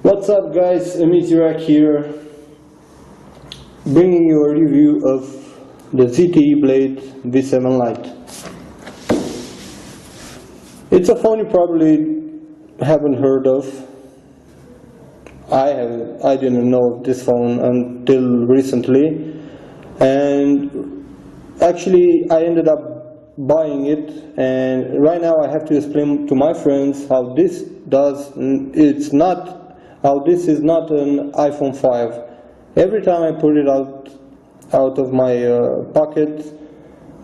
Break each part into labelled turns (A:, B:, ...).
A: What's up guys, Amizirak here, bringing you a review of the ZTE Blade V7 Lite. It's a phone you probably haven't heard of. I didn't know of this phone until recently, and actually I ended up buying it, and right now I have to explain to my friends how this is not an iPhone 5. Every time I put it out of my pocket,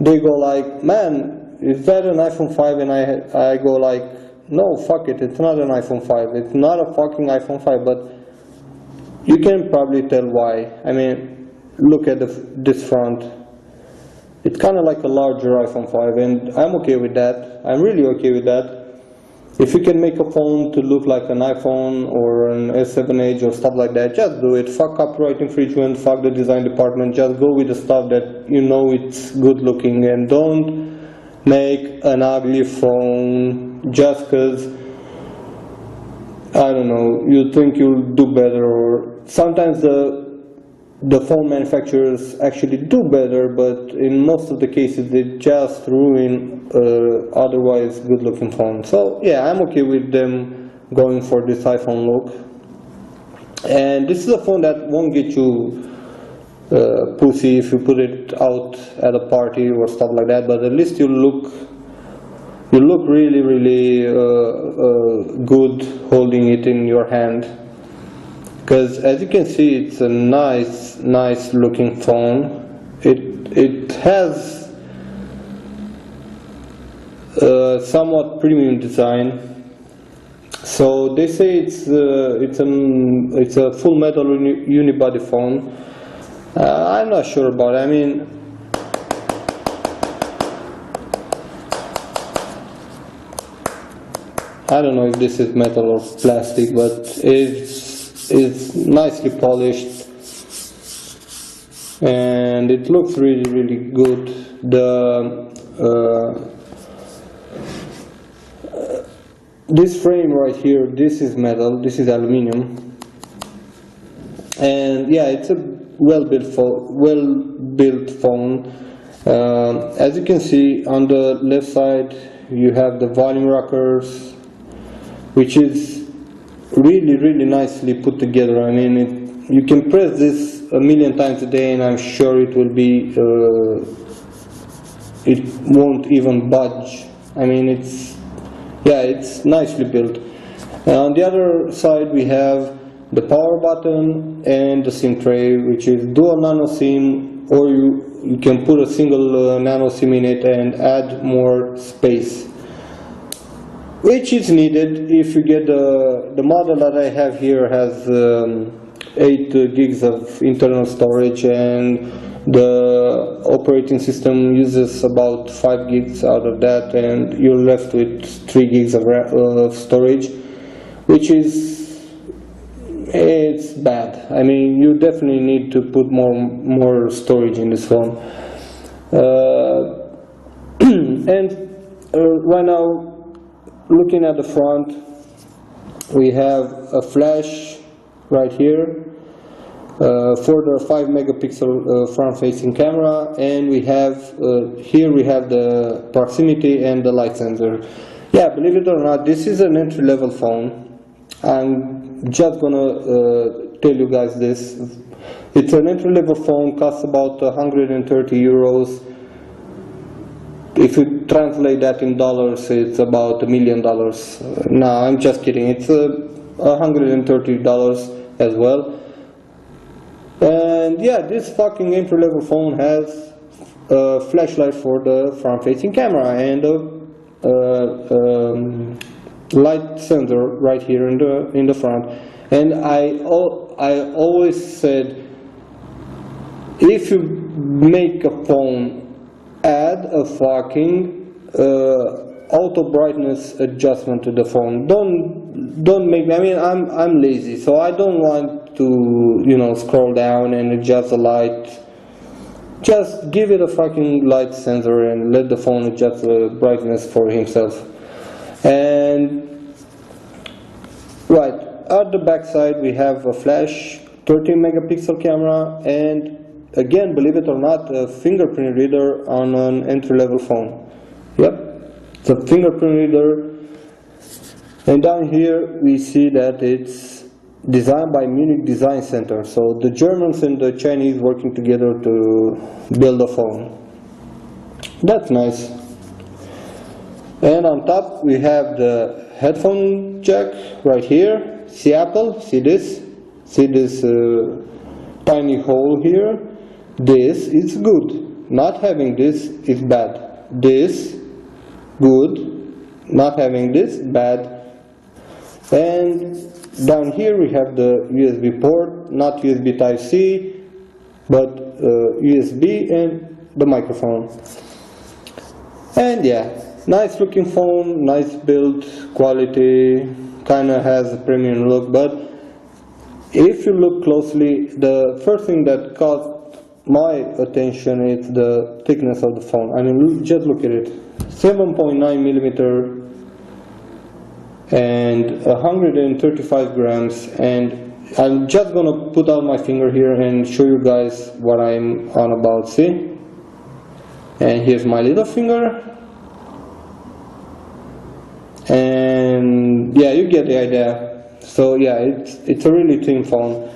A: they go like, man, is that an iPhone 5? And I go like, no, fuck it, it's not an iPhone 5. It's not a fucking iPhone 5, but you can probably tell why. I mean, look at this front. It's kind of like a larger iPhone 5, and I'm okay with that. I'm really okay with that. If you can make a phone to look like an iPhone or an S7 Edge or stuff like that, just do it. Fuck copyright infringement, fuck the design department, just go with the stuff that you know it's good looking, and don't make an ugly phone just because, I don't know, you think you'll do better. Or sometimes the phone manufacturers actually do better, but in most of the cases they just ruin otherwise good looking phone. So yeah, I'm okay with them going for this iPhone look. And this is a phone that won't get you pussy if you put it out at a party or stuff like that, but at least you look really good holding it in your hand. Because as you can see, it's a nice looking phone. It has somewhat premium design. So they say it's a full metal unibody phone. I'm not sure about it. I mean, I don't know if this is metal or plastic, but it's nicely polished and it looks really good. This frame right here, this is metal, this is aluminum, and yeah, it's a well-built phone. As you can see, on the left side you have the volume rockers, which is really nicely put together. I mean, you can press this a million times a day and I'm sure it will be it won't even budge. I mean, it's nicely built. On the other side we have the power button and the SIM tray, which is dual nano SIM, or you can put a single nano SIM in it and add more space, which is needed. If you get the model that I have here has 8 gigs of internal storage, and the operating system uses about 5 gigs out of that, and you're left with 3 gigs of storage, which is, it's bad. I mean, you definitely need to put more storage in this phone. And right now, looking at the front, we have a flash right here for the 5 megapixel front-facing camera, and we have here we have the proximity and the light sensor. Yeah, believe it or not, this is an entry-level phone. I'm just gonna tell you guys this. It's an entry-level phone, costs about 130 euros. If you translate that in dollars, it's about $1 million. No, I'm just kidding. It's $130 as well. And yeah, this fucking entry-level phone has a flashlight for the front-facing camera and a light sensor right here in the front. And I always said, if you make a phone, add a fucking auto brightness adjustment to the phone. Don't make, I mean, I'm lazy, so I don't want to, you know, scroll down and adjust the light. Just give it a fucking light sensor and let the phone adjust the brightness for himself. And right, at the back side we have a flash 13 megapixel camera, and again, believe it or not, a fingerprint reader on an entry-level phone. Yep, it's a fingerprint reader. And down here we see that it's designed by Munich Design Center. So the Germans and the Chinese working together to build a phone. That's nice. And on top we have the headphone jack right here. See Apple? See this? See this tiny hole here? This is good. Not having this is bad. This, good. Not having this, bad. And down here we have the USB port, not USB Type-C, but USB and the microphone. And yeah, nice looking phone, nice build quality, kinda has a premium look, but if you look closely, the first thing that caught my attention is the thickness of the phone. I mean, just look at it. 7.9 millimeter and 135 grams, and I'm just gonna put out my finger here and show you guys what I'm on about. See? And here's my little finger, and yeah, you get the idea. So yeah, it's a really thin phone.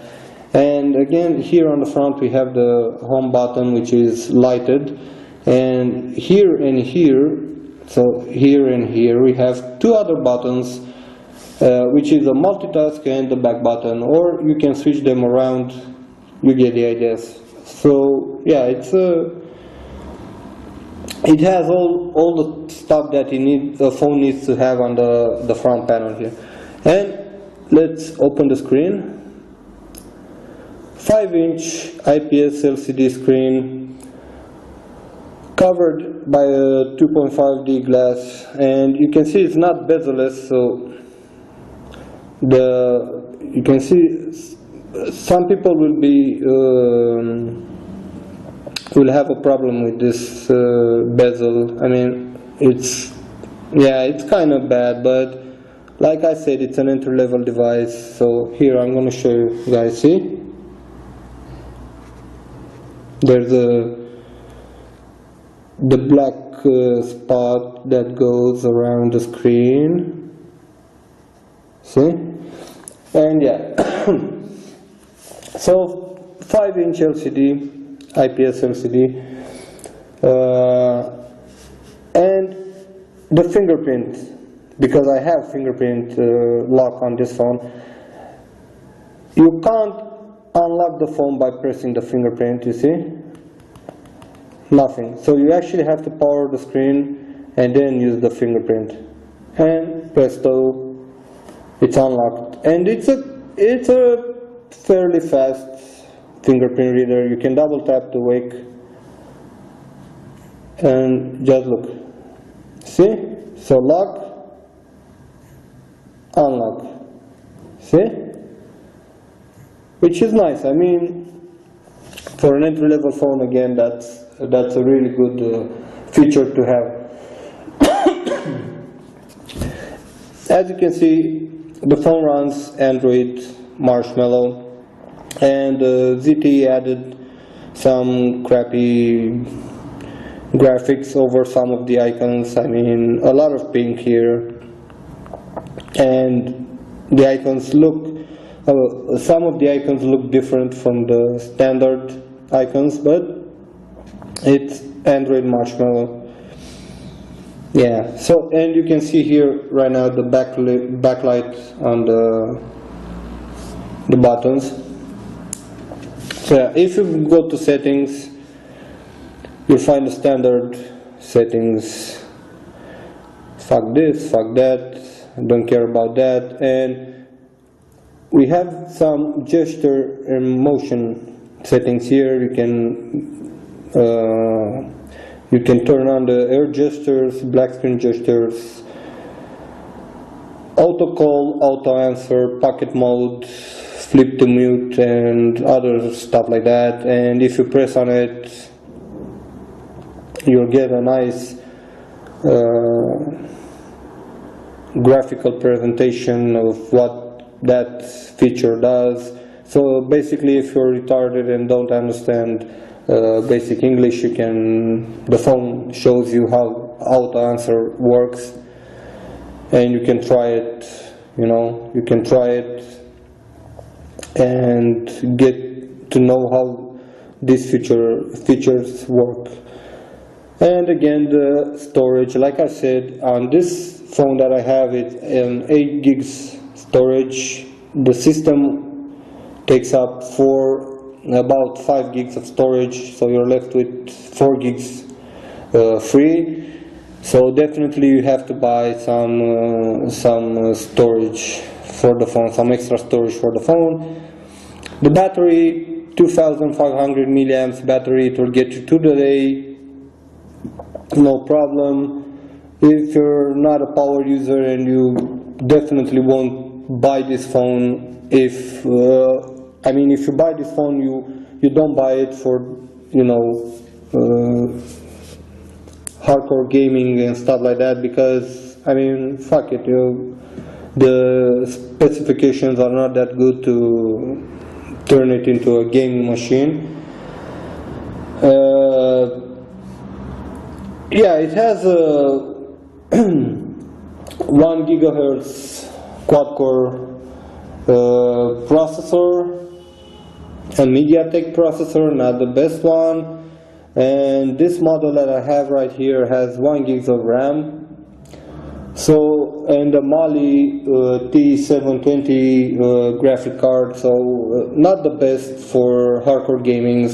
A: And again, here on the front we have the home button, which is lighted, and here and here, so here and here we have two other buttons, which is a multitask and the back button, or you can switch them around. You get the ideas. So yeah, it has all the stuff that the phone needs to have on the front panel here. And let's open the screen. 5-inch IPS LCD screen, covered by a 2.5D glass, and you can see it's not bezel-less, so you can see some people will have a problem with this bezel. I mean, it's kind of bad, but like I said, it's an entry-level device. So here I'm going to show you guys. See, there's the black spot that goes around the screen. See? And yeah, so 5-inch LCD, IPS LCD, and the fingerprint, because I have fingerprint lock on this phone. You can't unlock the phone by pressing the fingerprint, you see? Nothing. So you actually have to power the screen and then use the fingerprint. And presto, it's unlocked. And it's a fairly fast fingerprint reader. You can double tap to wake, and just look. See? So lock, unlock. See? Which is nice. I mean, for an entry-level phone, again, that's a really good feature to have. As you can see, the phone runs Android Marshmallow, and ZTE added some crappy graphics over some of the icons. I mean, a lot of pink here, and the icons look, some of the icons look different from the standard icons, but it's Android Marshmallow. Yeah, so, and you can see here right now the backlight on the buttons. So yeah, if you go to settings, you'll find the standard settings. Fuck this, fuck that, don't care about that. And we have some gesture and motion settings here. You can turn on the air gestures, black screen gestures, auto call, auto answer, pocket mode, flip to mute, and other stuff like that. And if you press on it, you'll get a nice graphical presentation of what that feature does. So basically, if you're retarded and don't understand basic English, the phone shows you how auto answer works, and you can try it. You can try it and get to know how these features work. And again, the storage, like I said, on this phone that I have, it's an 8 gigs storage. The system takes up about 5 gigs of storage, so you're left with 4 gigs free. So definitely you have to buy some storage for the phone, some extra storage for the phone. The battery, 2500 milliamps battery, it will get you to the day, no problem. If you're not a power user, and you definitely won't buy this phone if you buy this phone, you don't buy it for hardcore gaming and stuff like that, because fuck it, the specifications are not that good to turn it into a gaming machine. Yeah, it has a 1 gigahertz quad-core processor, a MediaTek processor, not the best one. And this model that I have right here has 1 gig of RAM. So, and the Mali T720 graphic card, so not the best for hardcore gaming.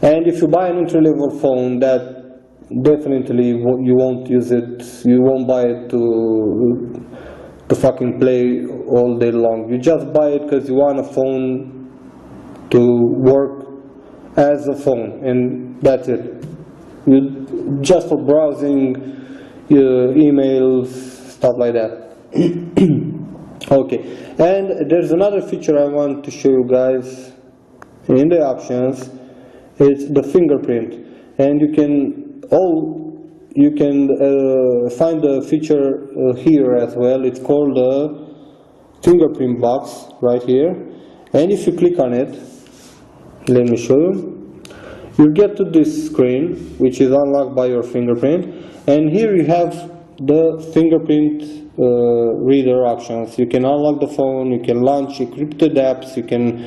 A: And if you buy an entry-level phone, that definitely you won't use it. You won't buy it to fucking play all day long. You just buy it because you want a phone to work as a phone, and that's it. Just for browsing, emails, stuff like that. Okay, and there's another feature I want to show you guys in the options. It's the fingerprint, and you can find the feature here as well. It's called the fingerprint box right here, and if you click on it, let me show you. You get to this screen, which is unlocked by your fingerprint, and here you have the fingerprint reader options. You can unlock the phone, you can launch encrypted apps, you can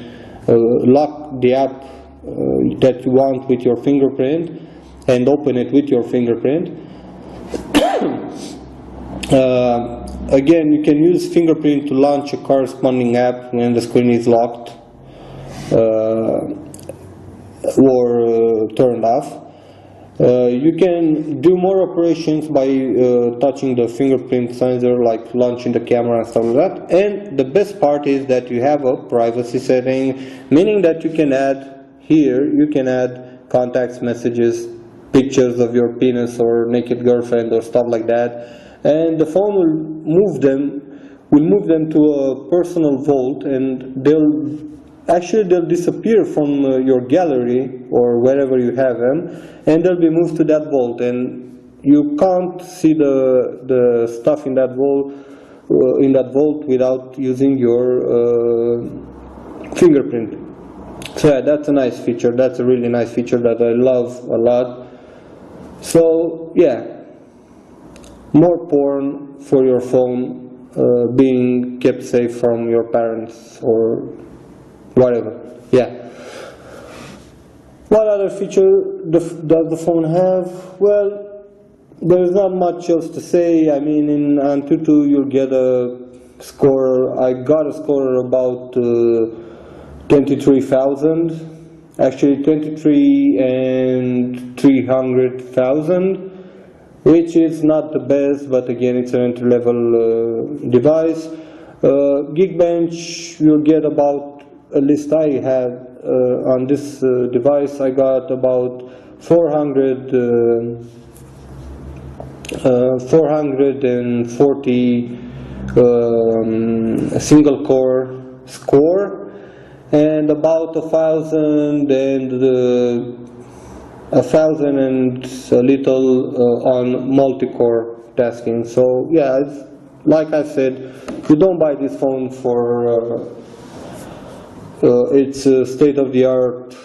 A: lock the app that you want with your fingerprint and open it with your fingerprint. Again, you can use fingerprint to launch a corresponding app when the screen is locked or turned off. You can do more operations by touching the fingerprint sensor, like launching the camera and stuff like that. And the best part is that you have a privacy setting, meaning that you can add here, you can add contacts, messages, pictures of your penis or naked girlfriend or stuff like that, and the phone will move them to a personal vault, and they'll disappear from your gallery or wherever you have them, and they'll be moved to that vault, and you can't see the stuff in that vault without using your fingerprint. So yeah, that's a nice feature. That's a really nice feature that I love a lot. So yeah, more porn for your phone being kept safe from your parents or whatever. Yeah. What other feature does the phone have? Well, there's not much else to say. In Antutu you'll get a score. I got a score about 23,000. Actually 23 and 300,000, which is not the best, but again it's an entry-level device. Geekbench, you'll get about, at least I had on this device, I got about 440 single core score, and about 1,000 and a little on multi-core tasking. So yeah, like I said, you don't buy this phone for its state-of-the-art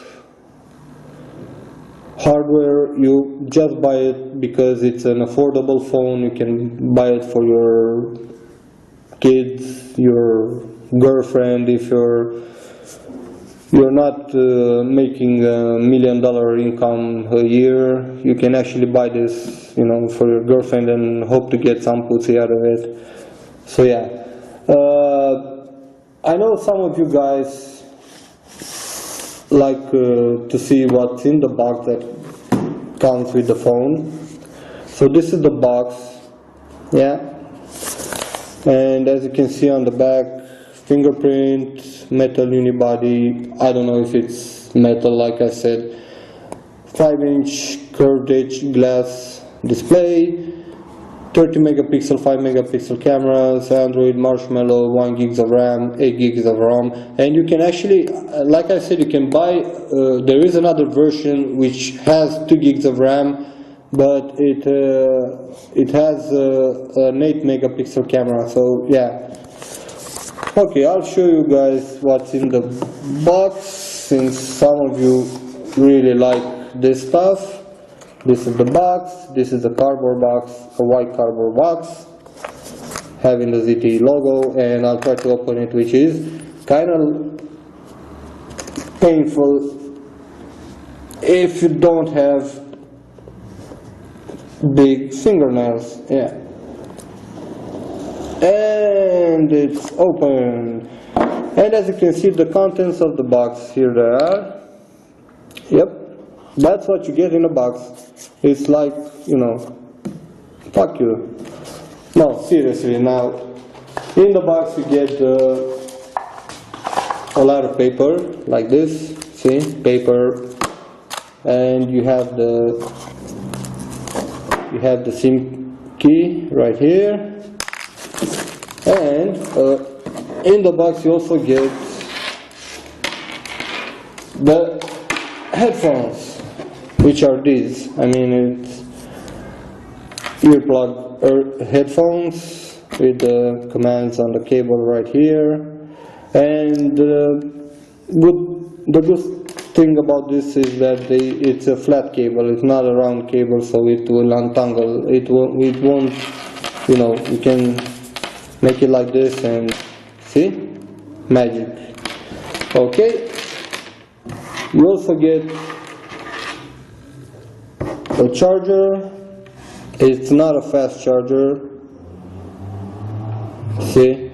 A: hardware. You just buy it because it's an affordable phone. You can buy it for your kids, your girlfriend. If you're not making $1 million income a year, you can actually buy this, you know, for your girlfriend and hope to get some pussy out of it. So yeah, I know some of you guys like to see what's in the box that comes with the phone. So this is the box, yeah, and as you can see on the back, fingerprint, metal unibody. I don't know if it's metal, like I said. 5-inch curved edge glass display, 30 megapixel, 5 megapixel cameras, Android Marshmallow, 1 gigs of RAM, 8 gigs of ROM, and you can actually, like I said, you can buy, there is another version which has 2 gigs of RAM, but it has an 8 megapixel camera, so yeah. Okay, I'll show you guys what's in the box, since some of you really like this stuff. This is the box, this is a cardboard box, a white cardboard box, having the ZTE logo, and I'll try to open it, which is kind of painful if you don't have big fingernails, yeah. And it's open, and as you can see, the contents of the box, here they are. Yep, that's what you get in a box. It's like, you know, fuck you. No, seriously, now in the box you get a lot of paper like this, see, paper, and you have the SIM key right here. And in the box you also get the headphones, which are these. I mean, it's earplug headphones with the commands on the cable right here. And the good thing about this is that it's a flat cable. It's not a round cable, so it will untangle. It won't, you know, you can make it like this and see, magic. Okay, you also get a charger. It's not a fast charger, see,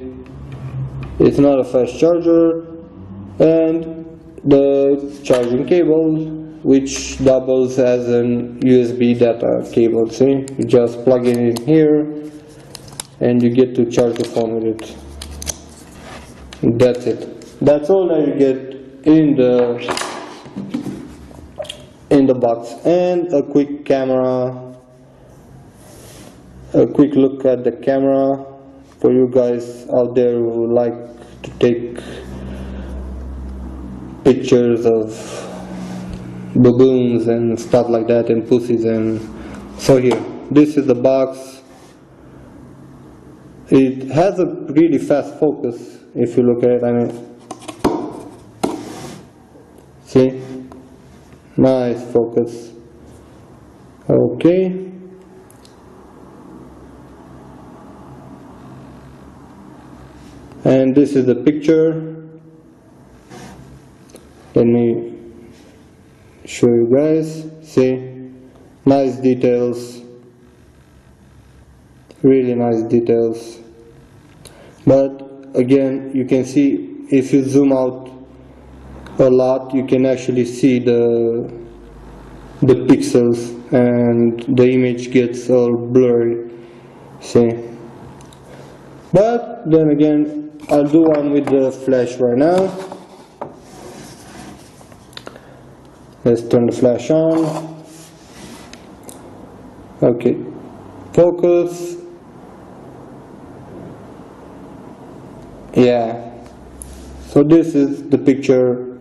A: it's not a fast charger, and the charging cable, which doubles as an USB data cable. See, you just plug it in here and you get to charge the phone with it. That's it. That's all that you get in the box. And a quick camera, a quick look at the camera for you guys out there who like to take pictures of baboons and stuff like that, and pussies. And so here, this is the box. It has a really fast focus if you look at it. I mean, see, nice focus. Okay, and this is the picture. Let me show you guys. See, nice details, really nice details. But again, you can see, if you zoom out a lot, you can actually see the pixels, and the image gets all blurry, see. But then again, I'll do one with the flash right now. Let's turn the flash on. Okay, focus. Yeah, so this is the picture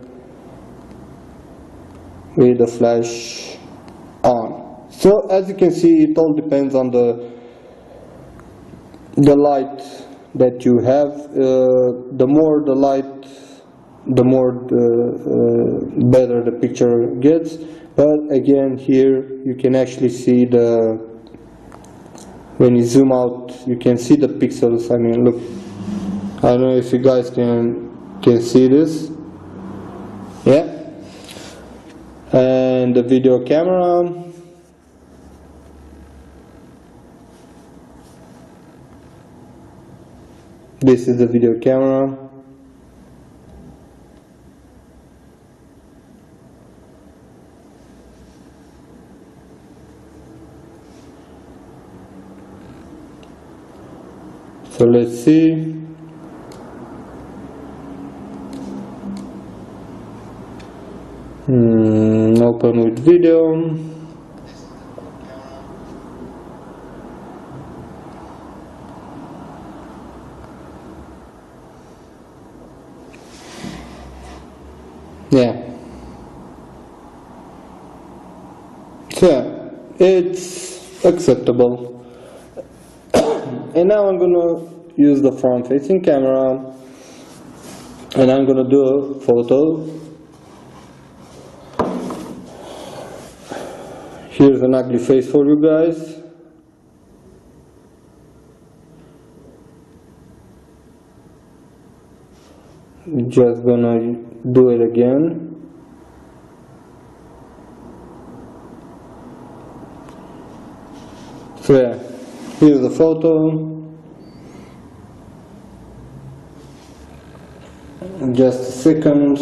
A: with the flash on. So as you can see, it all depends on the light that you have, the more the light, the more better the picture gets. But again, here you can actually see when you zoom out, you can see the pixels. I mean, look, I don't know if you guys can see this. Yeah. And the video camera, this is the video camera. So let's see. Open with video. Yeah. So it's acceptable. And now I'm gonna use the front-facing camera, and I'm gonna do a photo. Here's an ugly face for you guys. Just gonna do it again. So yeah, here's the photo. Just a second.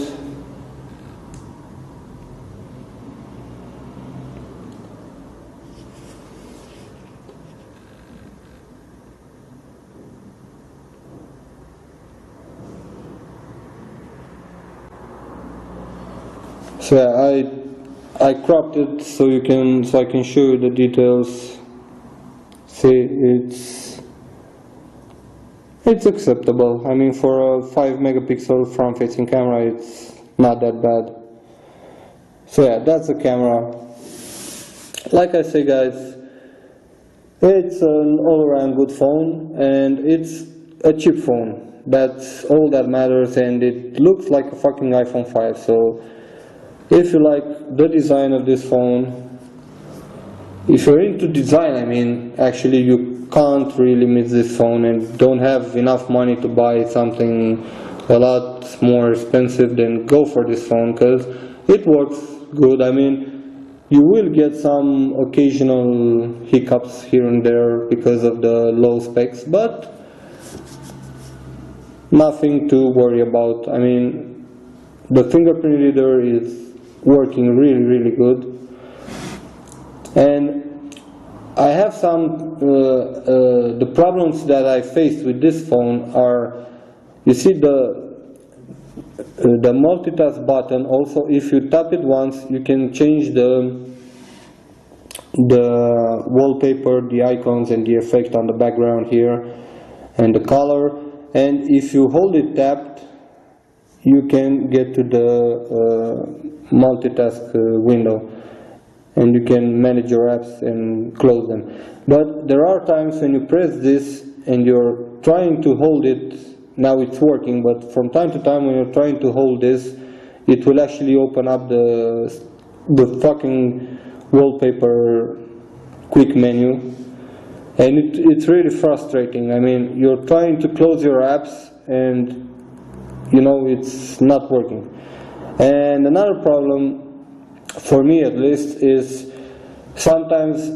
A: So yeah, I cropped it so I can show you the details. See, it's acceptable. I mean, for a 5 megapixel front-facing camera, it's not that bad. So yeah, that's the camera. Like I say, guys, it's an all-around good phone, and it's a cheap phone. That's all that matters, and it looks like a fucking iPhone 5. So if you like the design of this phone, if you're into design, I mean, actually you can't really miss this phone, and don't have enough money to buy something a lot more expensive, then go for this phone, because it works good. I mean, you will get some occasional hiccups here and there because of the low specs, but nothing to worry about. I mean, the fingerprint reader is working really good, and I have some the problems that I faced with this phone are, you see the multitask button. Also, if you tap it once, you can change the wallpaper, the icons, and the effect on the background here, and the color. And if you hold it tapped, you can get to the multitask window, and you can manage your apps and close them. But there are times when you press this and you're trying to hold it. Now it's working, but from time to time when you're trying to hold this, it will actually open up the fucking wallpaper quick menu, and it's really frustrating. I mean, you're trying to close your apps and you know it's not working. And another problem, for me at least, is sometimes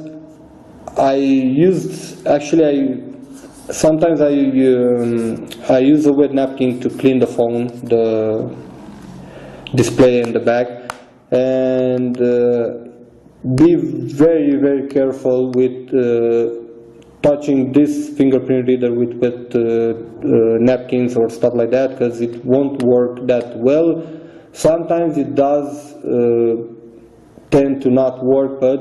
A: sometimes I use a wet napkin to clean the phone, the display and the back, and be very careful with touching this fingerprint reader with wet napkins or stuff like that, because it won't work that well. Sometimes it does tend to not work, but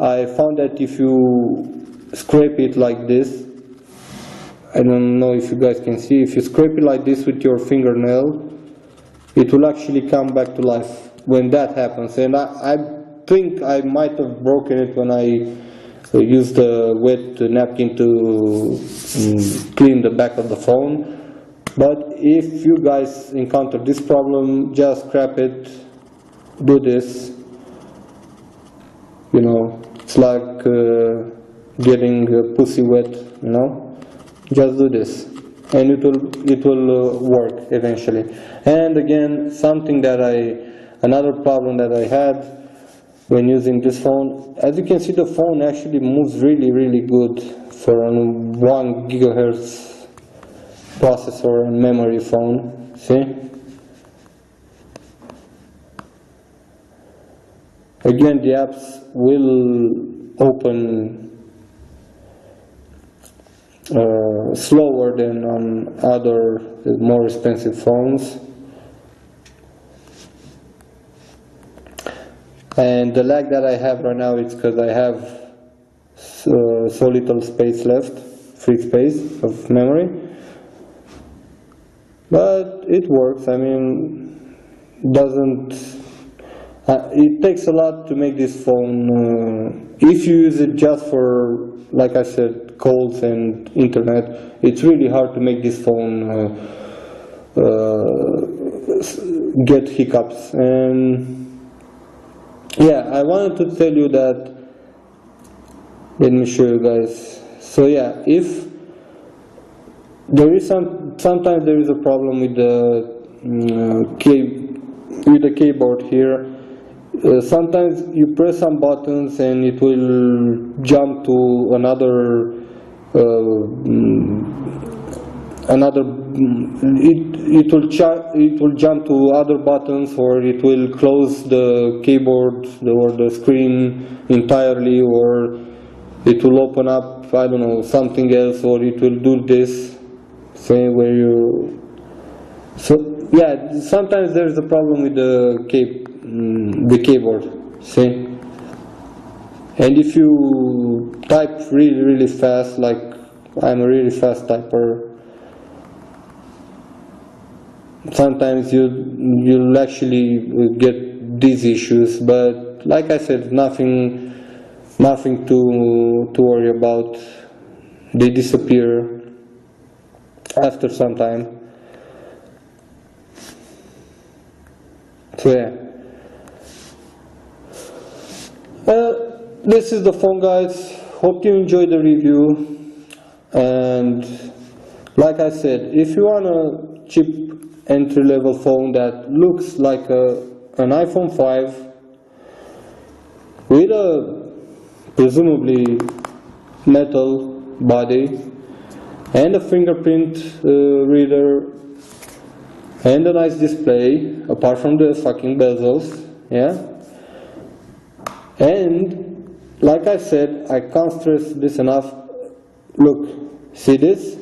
A: I found that if you scrape it like this, I don't know if you guys can see, if you scrape it like this with your fingernail, it will actually come back to life when that happens. And I think I might have broken it when I use the wet napkin to clean the back of the phone. But if you guys encounter this problem, just scrap it, do this. You know, it's like getting pussy wet, you know. Just do this, and it will work eventually. And again, another problem that I had when using this phone, as you can see, the phone actually moves really good for a 1 GHz processor and memory phone. See? Again, the apps will open slower than on other more expensive phones. And the lag that I have right now is because I have so little space left, free space of memory. But it works. I mean, it takes a lot to make this phone. If you use it just for, like I said, calls and internet, it's really hard to make this phone get hiccups. And yeah, I wanted to tell you that. Let me show you guys. So yeah, if there is sometimes there is a problem with the keyboard here. Sometimes you press some buttons and it will jump to another it will jump to other buttons, or it will close the keyboard or the screen entirely, or it will open up, I don't know, something else, or it will do this. Say where you. So yeah, sometimes there's a problem with the keyboard. See, and if you type really fast, like I'm a really fast typer, sometimes you'll actually get these issues. But like I said, nothing to worry about. They disappear after some time. So yeah, this is the phone, guys. Hope you enjoyed the review. And like I said, if you want a cheap entry-level phone that looks like an iPhone 5 with a presumably metal body and a fingerprint reader and a nice display, apart from the fucking bezels, yeah. And like I said, I can't stress this enough. Look, see this?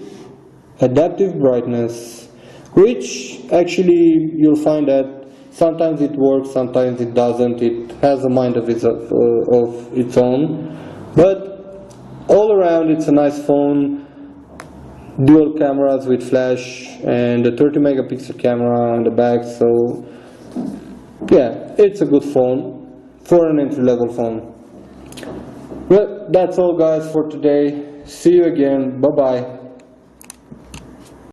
A: Adaptive brightness, which actually you'll find that sometimes it works, sometimes it doesn't. It has a mind of its own, but all around it's a nice phone. Dual cameras with flash and a 30 megapixel camera on the back. So yeah, it's a good phone for an entry-level phone. Well, that's all, guys, for today. See you again. Bye bye.